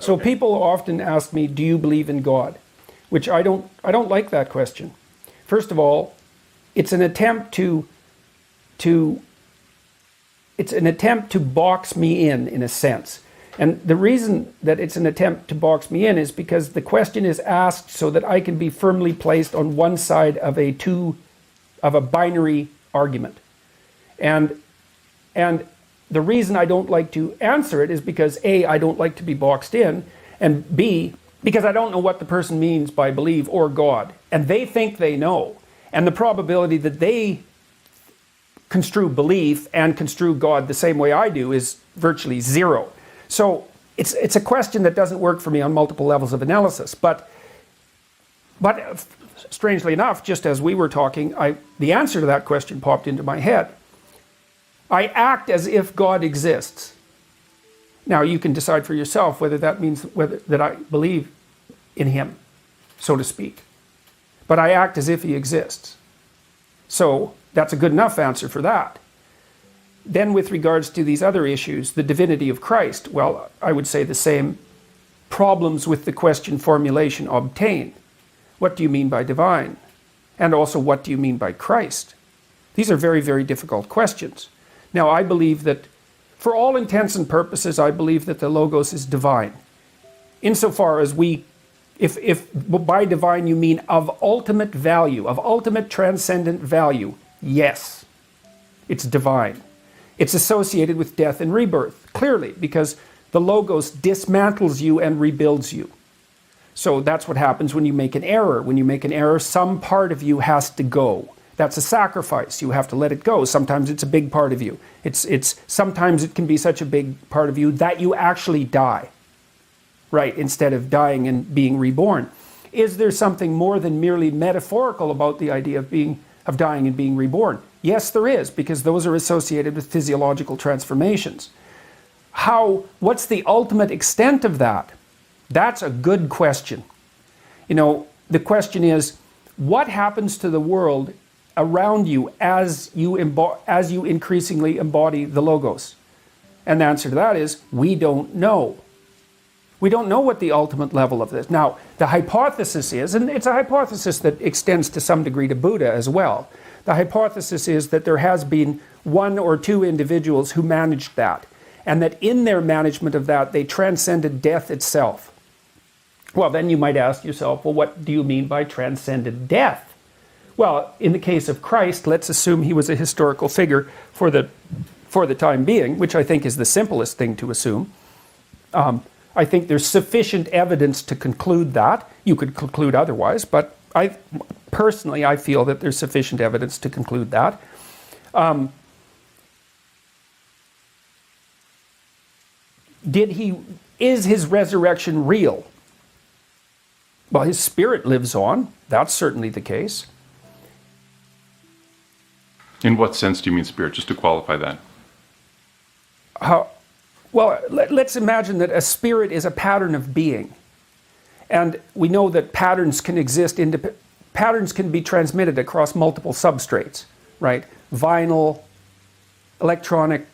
So Okay. people often ask me, do you believe in God? Which I don't like that question. First of all, it's an attempt to box me in a sense. And the reason that it's an attempt to box me in is because the question is asked so that I can be firmly placed on one side of a binary argument. And the reason I don't like to answer it is because A, I don't like to be boxed in, and B, because I don't know what the person means by believe or God. And they think they know. And the probability that they construe belief and construe God the same way I do is virtually zero. So it's a question that doesn't work for me on multiple levels of analysis. But strangely enough, just as we were talking, the answer to that question popped into my head. I act as if God exists. Now you can decide for yourself whether that means that I believe in him, so to speak. But I act as if he exists. So that's a good enough answer for that. Then with regards to these other issues, the divinity of Christ, well, I would say the same problems with the question formulation obtain. What do you mean by divine? And also, what do you mean by Christ? These are very, very difficult questions. Now, I believe that, for all intents and purposes, I believe that the Logos is divine. Insofar as if by divine you mean of ultimate value, of ultimate transcendent value, yes, it's divine. It's associated with death and rebirth, clearly, because the Logos dismantles you and rebuilds you. So that's what happens when you make an error. When you make an error, some part of you has to go. That's a sacrifice. You have to let it go. Sometimes it's a big part of you. Sometimes it can be such a big part of you that you actually die, right, instead of dying and being reborn. Is there something more than merely metaphorical about the idea of dying and being reborn? Yes, there is, because those are associated with physiological transformations. What's the ultimate extent of that? That's a good question. The question is, what happens to the world around you as you increasingly embody the Logos? And the answer to that is, we don't know. We don't know what the ultimate level of this. Now, the hypothesis is, and it's a hypothesis that extends to some degree to Buddha as well, the hypothesis is that there has been one or two individuals who managed that, and that in their management of that, they transcended death itself. Well, then you might ask yourself, well, what do you mean by transcended death? Well, in the case of Christ, let's assume he was a historical figure for the time being, which I think is the simplest thing to assume. I think there's sufficient evidence to conclude that. You could conclude otherwise, but I feel that there's sufficient evidence to conclude that. Is his resurrection real? Well, his spirit lives on. That's certainly the case. In what sense do you mean spirit? Just to qualify that. Well, let's imagine that a spirit is a pattern of being. And we know that patterns can exist, patterns can be transmitted across multiple substrates, right? Vinyl, electronic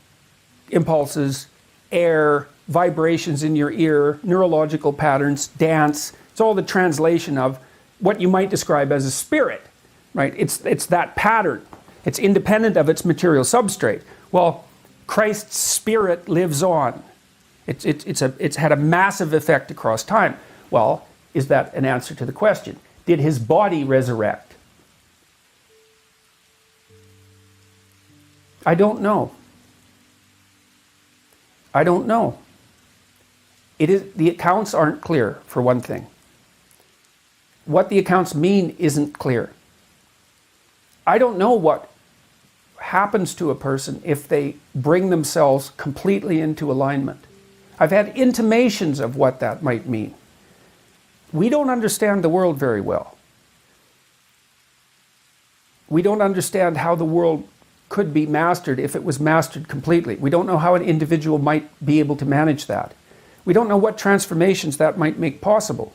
impulses, air, vibrations in your ear, neurological patterns, dance. It's all the translation of what you might describe as a spirit, right? It's that pattern. It's independent of its material substrate. Well, Christ's spirit lives on. It's had a massive effect across time. Well, is that an answer to the question? Did his body resurrect? I don't know. I don't know. The accounts aren't clear, for one thing. What the accounts mean isn't clear. I don't know what happens to a person if they bring themselves completely into alignment. I've had intimations of what that might mean. We don't understand the world very well. We don't understand how the world could be mastered if it was mastered completely. We don't know how an individual might be able to manage that. We don't know what transformations that might make possible.